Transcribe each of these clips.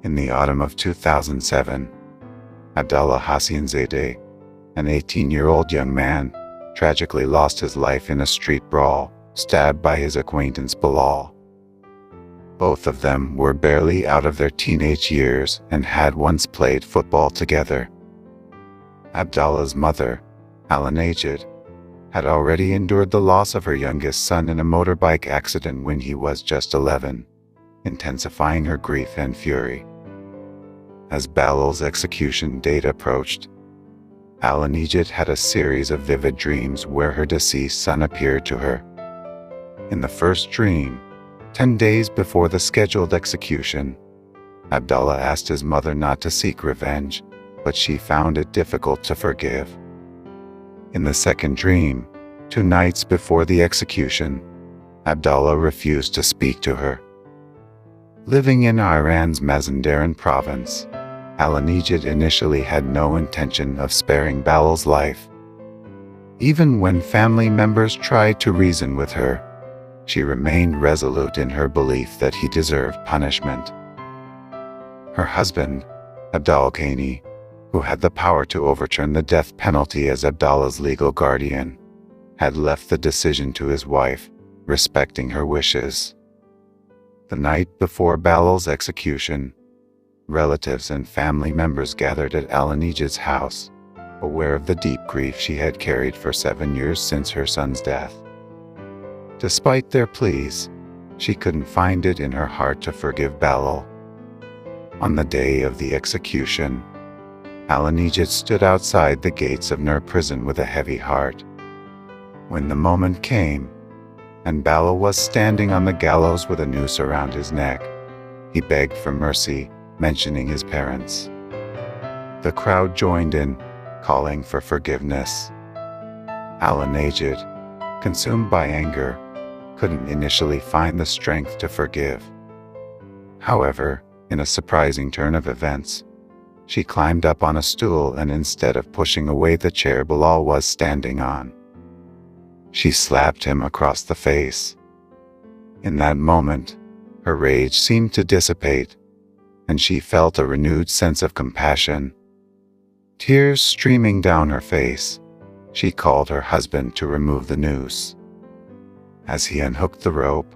In the autumn of 2007, Abdallah Hassanzadeh, an 18-year-old young man, tragically lost his life in a street brawl, stabbed by his acquaintance Bilal. Both of them were barely out of their teenage years and had once played football together. Abdallah's mother, Alanajid, had already endured the loss of her youngest son in a motorbike accident when he was just 11, intensifying her grief and fury. As Bilal's execution date approached, Alanajid had a series of vivid dreams where her deceased son appeared to her. In the first dream, 10 days before the scheduled execution, Abdallah asked his mother not to seek revenge, but she found it difficult to forgive. In the second dream, 2 nights before the execution, Abdallah refused to speak to her. Living in Iran's Mazandaran province, Alanajid initially had no intention of sparing Bilal's life. Even when family members tried to reason with her, she remained resolute in her belief that he deserved punishment. Her husband, Abdal Khani, who had the power to overturn the death penalty as Abdallah's legal guardian, had left the decision to his wife, respecting her wishes. The night before Bilal's execution, relatives and family members gathered at Alanajid's house, aware of the deep grief she had carried for 7 years since her son's death. Despite their pleas, she couldn't find it in her heart to forgive Bilal. On the day of the execution, Alanajid stood outside the gates of Nur prison with a heavy heart. When the moment came, and Bilal was standing on the gallows with a noose around his neck, he begged for mercy, mentioning his parents. The crowd joined in, calling for forgiveness. Alanajid, consumed by anger, couldn't initially find the strength to forgive. However, in a surprising turn of events, she climbed up on a stool and instead of pushing away the chair Bilal was standing on, she slapped him across the face. In that moment, her rage seemed to dissipate, and she felt a renewed sense of compassion. Tears streaming down her face, she called her husband to remove the noose. As he unhooked the rope,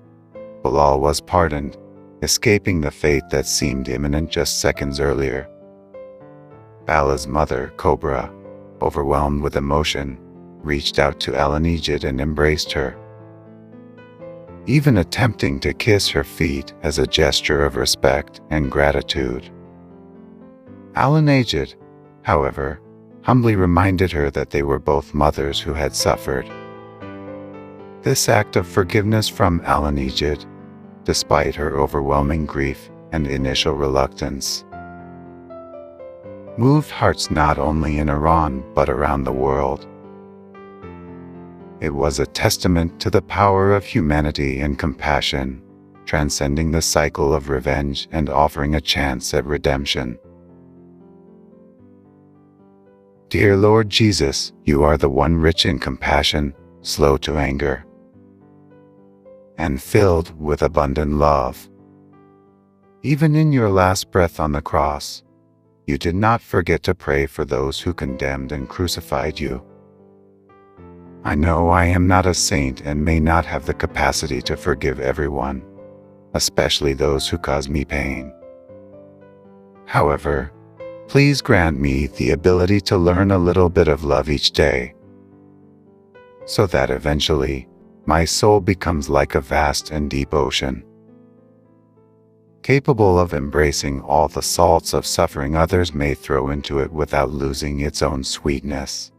Bilal was pardoned, escaping the fate that seemed imminent just seconds earlier. Bilal's mother, Cobra, overwhelmed with emotion, reached out to Alanajid and embraced her, even attempting to kiss her feet as a gesture of respect and gratitude. Alanajid, however, humbly reminded her that they were both mothers who had suffered. This act of forgiveness from Alanajid, despite her overwhelming grief and initial reluctance, moved hearts not only in Iran but around the world. It was a testament to the power of humanity and compassion, transcending the cycle of revenge and offering a chance at redemption. Dear Lord Jesus, you are the one rich in compassion, slow to anger, and filled with abundant love. Even in your last breath on the cross, you did not forget to pray for those who condemned and crucified you. I know I am not a saint and may not have the capacity to forgive everyone, especially those who cause me pain. However, please grant me the ability to learn a little bit of love each day, so that eventually my soul becomes like a vast and deep ocean, capable of embracing all the salts of suffering others may throw into it without losing its own sweetness.